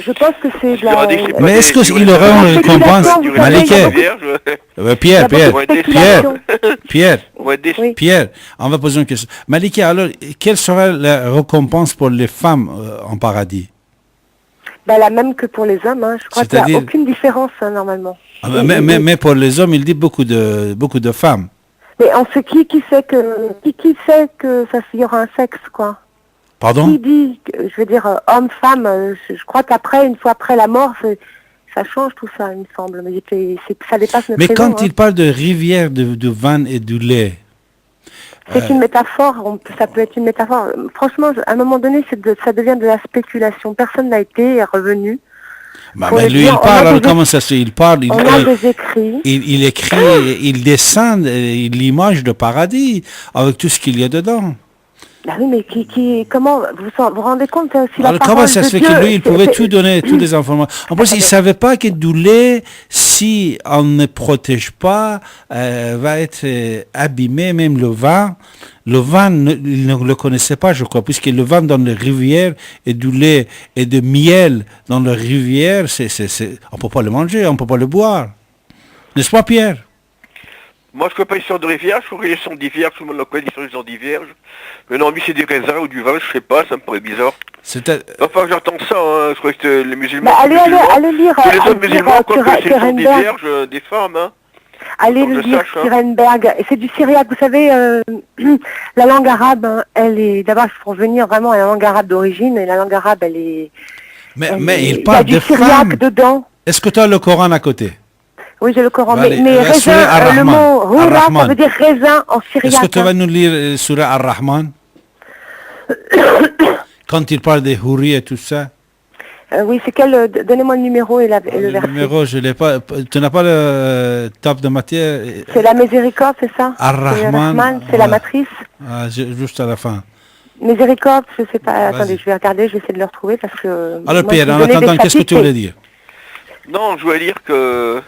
Je pense que c'est de Je leur ai dit que la... c'est pas Mais des- est-ce du qu'il aurait réservoir, une du récompense, réservoir, du Malika? réservoir vierge. Pierre, Il y a Pierre, beaucoup de Pierre, spéculation. Pierre, On va être déçus. Oui. Pierre, on va poser une question. Malika, alors, quelle serait la récompense pour les femmes en paradis? Ben, la même que pour les hommes, hein. Je crois qu'il n'y a C'est-à-dire- aucune différence, hein, normalement. Ah, mais pour les hommes, il dit beaucoup de femmes. Mais on sait qui sait que ça il y aura un sexe, quoi. Pardon? Qui dit, je veux dire, homme, femme, je crois qu'après, une fois après la mort, ça change tout ça, il me semble. Mais ça dépasse notre Mais raison, quand hein. il parle de rivière, de vin et de lait, C'est une métaphore, ça peut être une métaphore. Franchement, à un moment donné, ça devient de la spéculation. Personne n'a été revenu. bah, Pour mais les lui, dire, il on parle, a alors des comment ça se fait? Il parle, On a des écrits. il écrit, il descend l'image de paradis avec tout ce qu'il y a dedans. Bah oui, mais comment vous rendez compte si la Alors parole comment ça se de fait que Dieu, lui, il pouvait tout donner, toutes les informations. En plus, il ne savait pas que du lait, si on ne protège pas, va être abîmé, même le vin. Le vin, il ne le connaissait pas, je crois, puisque le vin dans les rivières et du lait et de miel dans les rivières, on ne peut pas le manger, on ne peut pas le boire. N'est-ce pas, Pierre? Moi, je ne connais pas l'histoire de rivière, je crois que les sont divers, tout le monde le connaît, l'histoire des vierges. Mais non, lui, c'est des raisins ou du vin, je sais pas, ça me paraît bizarre. Enfin, j'entends ça, hein. Je crois que les musulmans... Bah, allez lire... Que les autres musulmans, quoi que c'est sont des Kierenberg. vierges, des femmes, hein. Allez Autant que le je lire, sache, hein. Kierenberg. Et c'est du syriaque. Vous savez, la langue arabe, hein, elle est... D'abord, il faut revenir vraiment à la langue arabe d'origine. Et la langue arabe, elle est... Mais il il parle y a de du syriaque femmes. dedans. Est-ce que tu as le Coran à côté? Oui, j'ai le Coran. Bah, Mais la raisin, Surah Ar-Rahman. le mot hura, ça Ar-Rahman. veut dire raisin en syriaque. Est-ce que tu vas nous lire Surah Ar-Rahman? Quand il parle des houris et tout ça? Oui, c'est quel... Donnez-moi le numéro et le Le verset. numéro, je l'ai pas. Tu n'as pas le top de matière? C'est la miséricorde, c'est ça? Ar-Rahman. C'est Rahman, c'est la matrice. Juste à la fin. Miséricorde, je sais pas. Vas-y. Attendez, je vais regarder, je vais essayer de le retrouver parce que... Alors moi, Pierre, je en vous donnais des attendant, qu'est-ce que tu chapitres voulais dire? Non, je voulais dire que,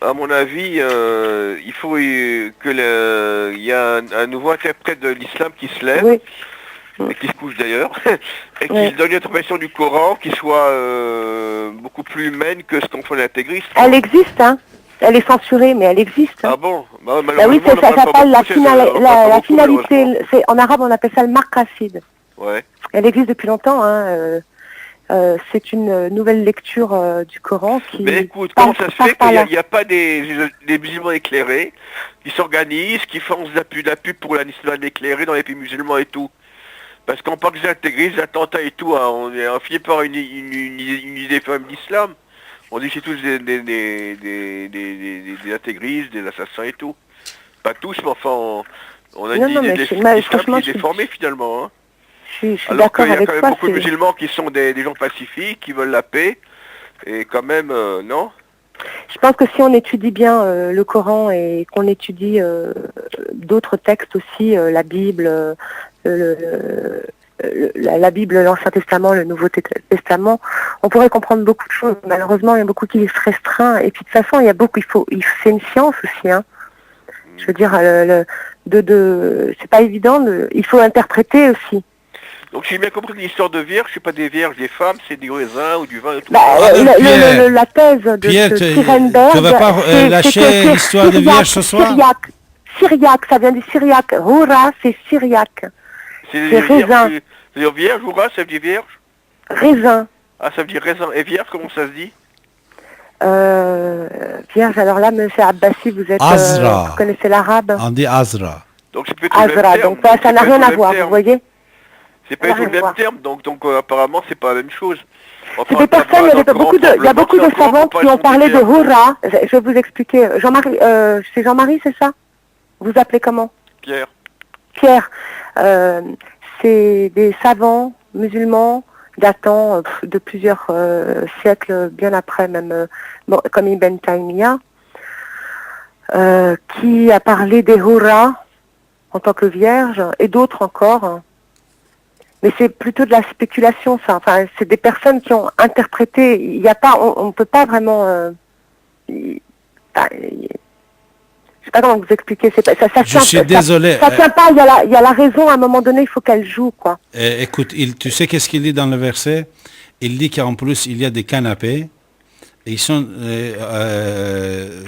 à mon avis, il faut que il y a un nouveau interprète de l'islam qui se lève, Oui. et qui se couche d'ailleurs, et qui Oui. donne une interprétation du Coran qui soit beaucoup plus humaine que ce qu'on fait l'intégriste. Elle existe, hein. Elle est censurée, mais elle existe. Hein. Ah bon? Bah, Bah oui, malheureusement, on en ça parle pas s'appelle la, beaucoup, la beaucoup, malheureusement. finalité. En arabe, on appelle ça le marqasid. Ouais. Elle existe depuis longtemps. Hein. C'est une nouvelle lecture du Coran qui... Mais écoute, passe- comment ça se passe fait par qu'il là. n'y a pas des musulmans éclairés qui s'organisent, qui font de la pub pour l'islam éclairé dans les pays musulmans et tout? Parce qu'on parle des intégristes, des attentats et tout, hein, on est fini par une idée même d'islam. On dit que c'est tous des intégristes, des assassins et tout. Pas tous, mais enfin, on a Non, une non, idée mais de franchement, l'islam qui je est suis- déformée finalement. Hein. Je suis Alors d'accord qu'il y a avec quand même toi. beaucoup de c'est- musulmans qui sont des gens pacifiques, qui veulent la paix, et quand même, non? Je pense que si on étudie bien le Coran et qu'on étudie d'autres textes aussi, la Bible, la Bible, l'Ancien Testament, le Nouveau Testament, on pourrait comprendre beaucoup de choses. Malheureusement, il y a beaucoup qui se restreint. Et puis de toute façon, il y a beaucoup, c'est une science aussi. Hein. Je veux dire, c'est pas évident. Il faut interpréter aussi. Donc j'ai bien compris que l'histoire de vierges, c'est pas des vierges, des femmes, c'est du raisin ou du vin et tout. Bah, Pierre, la thèse de Pierre, Kierenberg, tu vas pas c'est lâcher que c'est l'histoire de syriaque, vierge ce soir? Syriaque, ça vient du syriaque. Hura, c'est syriaque. C'est c'est des vierges, raisin. c'est-à-dire vierge ou ras, ça veut dire vierge? Raisin. Ah, ça veut dire raisin. Et vierge, comment ça se dit? Vierge, alors là, monsieur Abbassi, vous êtes... Azra. vous connaissez l'arabe? On dit Azra. Donc c'est peut-être le même Azra, terme. donc ça C'est n'a pas rien le à même voir, terme. vous voyez? C'est pas Ça n'a du tout le rien à même voir. terme, donc apparemment c'est pas la même chose. C'est Enfin, des personnes, il y a beaucoup de encore savants qui ont parlé de termes. Hura. Je vais vous expliquer. Jean-Marie, c'est Jean-Marie, c'est ça? Vous appelez comment? Pierre. Pierre. C'est des savants musulmans datant de plusieurs siècles, bien après même, comme Ibn Taymiyyah, qui a parlé des Hura en tant que vierge, et d'autres encore. Mais c'est plutôt de la spéculation, ça. Enfin, c'est des personnes qui ont interprété. Il n'y a pas, on ne peut pas vraiment. Je sais pas comment vous expliquer. C'est pas, ça Je suis désolé. Ça tient pas. Il y a la raison. À un moment donné, il faut qu'elle joue, quoi. Écoute, tu sais qu'est-ce qu'il dit dans le verset? Il dit qu'en plus, il y a des canapés. Et ils sont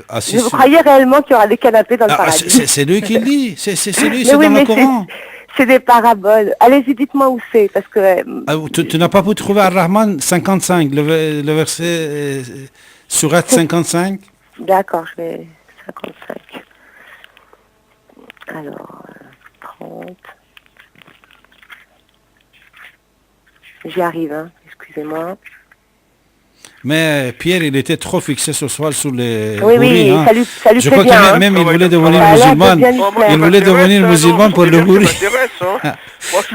assis. Vous croyez réellement qu'il y aura des canapés dans le paradis? C'est lui qui le dit. C'est lui, Mais c'est oui, dans le mais Coran. c'est des paraboles. Allez-y, dites-moi où c'est, parce que... Tu n'as pas pu trouver Ar-Rahman 55, le verset Surat 55? D'accord, je vais... 55. Alors, 30... J'y arrive, hein. Excusez-moi. Mais Pierre, il était trop fixé ce soir sur les Oui, houris, hein. ça lui Je fait crois bien. que même il voulait devenir Ça a l'air de musulman. bien lui plaire. Il voulait devenir musulman pour le houri.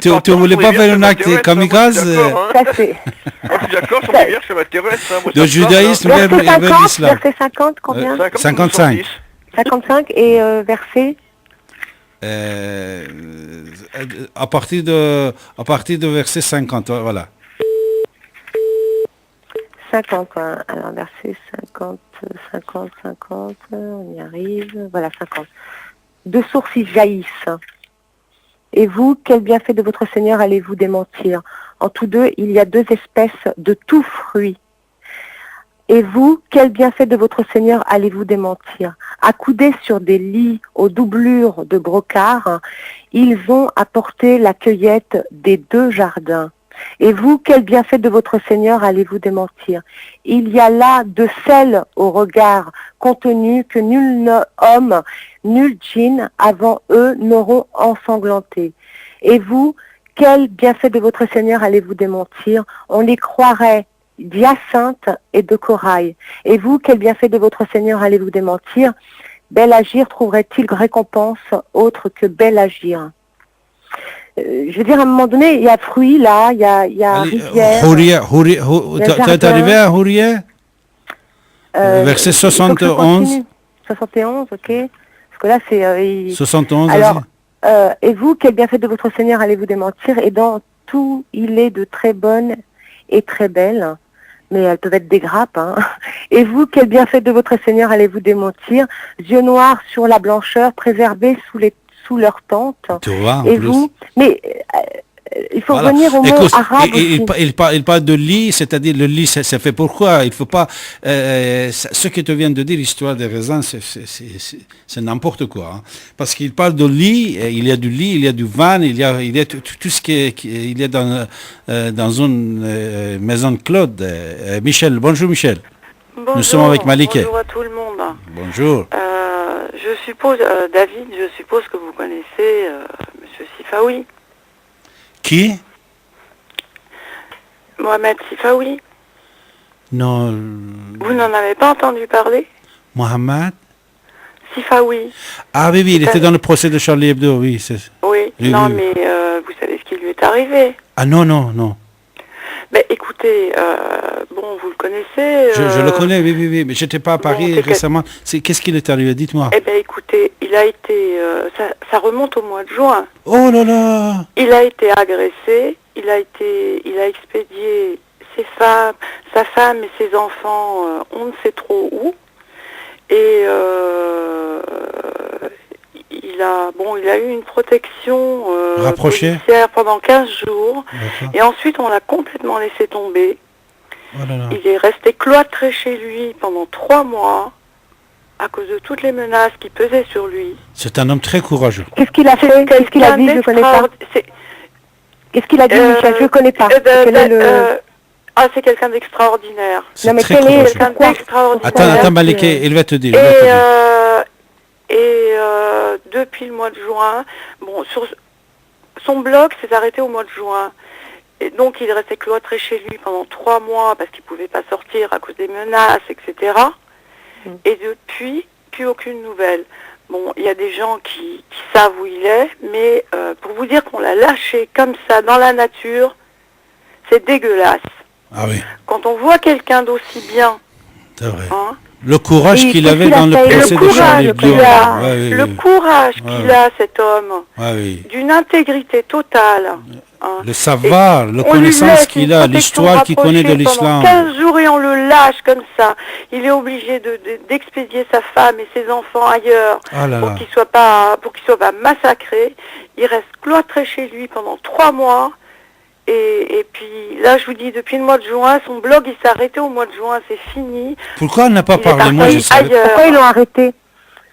Tu voulais pas faire un acte kamikaze? Ça c'est... Je suis d'accord, ça me dit bien que ça m'intéresse. Le judaïsme vers l'islam. Verset 50, combien 55. 55 et verset À partir de verset 50, voilà. 50, hein. Alors verset 50, on y arrive, voilà 50. Deux sources y jaillissent. Et vous, quel bienfait de votre Seigneur allez-vous démentir? En tous deux, il y a deux espèces de tout fruit. Et vous, quel bienfait de votre Seigneur allez-vous démentir? Accoudés sur des lits aux doublures de brocart, ils ont apporté la cueillette des deux jardins. Et vous, quel bienfait de votre Seigneur allez-vous démentir? Il y a là de sel au regard contenu que nul homme, nul djinn avant eux n'auront ensanglanté. Et vous, quel bienfait de votre Seigneur allez-vous démentir? On les croirait d'hyacinthe et de corail. Et vous, quel bienfait de votre Seigneur allez-vous démentir? Bel agir trouverait-il récompense autre que bel agir? Je veux dire, à un moment donné, il y a fruits là, il y a rivière. T'es arrivé à Houria? Verset 71. 71, ok. Parce que là, c'est... 71, alors, et vous, quel bienfait de votre Seigneur allez-vous démentir? Et dans tout, il est de très bonnes et très belles, mais elles peuvent être des grappes. Hein. Et vous, quel bienfait de votre Seigneur allez-vous démentir? Yeux noirs sur la blancheur, préservés sous leur tente. Tu vois, en et plus. vous, mais il faut Voilà. revenir au mot Écoute, arabe il parle de lit, c'est-à-dire le lit, c'est fait pourquoi? Il faut pas... ce que tu viens de dire, l'histoire des raisins, c'est n'importe quoi. Hein. Parce qu'il parle de lit, il y a du lit, il y a du van, il y a tout ce qu'il y a dans une maison de Claude. Michel, bonjour Michel. Bonjour, nous sommes avec Maliké. Bonjour à tout le monde. Bonjour. Je suppose, David, je suppose que vous connaissez Monsieur Sifaoui. Qui? Mohamed Sifaoui. Non. Vous n'en avez pas entendu parler? Mohamed Sifaoui. Ah oui, il était dans le procès de Charlie Hebdo, oui. Oui, non, mais vous savez ce qui lui est arrivé? Ah non. Ben écoutez, bon, vous le connaissez. Je le connais, oui, mais j'étais pas à Paris récemment. Qu'est-ce qu'il est arrivé? Dites-moi. Eh ben écoutez, il a été, ça remonte au mois de juin. Oh là là! Il a été agressé, il a expédié sa femme et ses enfants, on ne sait trop où. Et il a eu une protection policière pendant 15 jours. Et ensuite, on l'a complètement laissé tomber. Oh là là. Il est resté cloîtré chez lui pendant 3 mois à cause de toutes les menaces qui pesaient sur lui. C'est un homme très courageux. Qu'est-ce qu'il a fait? Qu'est-ce qu'il a dit? Je ne connais pas. Qu'est-ce qu'il a dit, Michel? Je ne connais pas. C'est quelqu'un d'extraordinaire. Non, mais quel est quelqu'un d'extraordinaire? Attends, Maliké, il va te dire. Et depuis le mois de juin, bon, son blog s'est arrêté au mois de juin. Et donc il restait cloîtré chez lui pendant 3 mois parce qu'il ne pouvait pas sortir à cause des menaces, etc. Et depuis, plus aucune nouvelle. Bon, il y a des gens qui savent où il est, mais pour vous dire qu'on l'a lâché comme ça dans la nature, c'est dégueulasse. Ah oui. Quand on voit quelqu'un d'aussi bien, c'est vrai. Hein, le courage qu'il avait dans le procès de Charlie Hebdo. Le courage qu'il a, cet homme, d'une intégrité totale. hein. Le savoir, la On lui connaissance laisse qu'il une a, protection l'histoire qu'il connaît de rapprochée l'islam. pendant 15 jours et on le lâche comme ça. Il est obligé d'expédier sa femme et ses enfants ailleurs Ah là pour là. qu'il soit pas massacré. Il reste cloîtré chez lui pendant 3 mois. Et puis là, je vous dis, depuis le mois de juin, son blog il s'est arrêté au mois de juin, c'est fini. Pourquoi elle n'a pas Il est parlé? Moi, je parti savais. ailleurs. Pourquoi ils l'ont arrêté?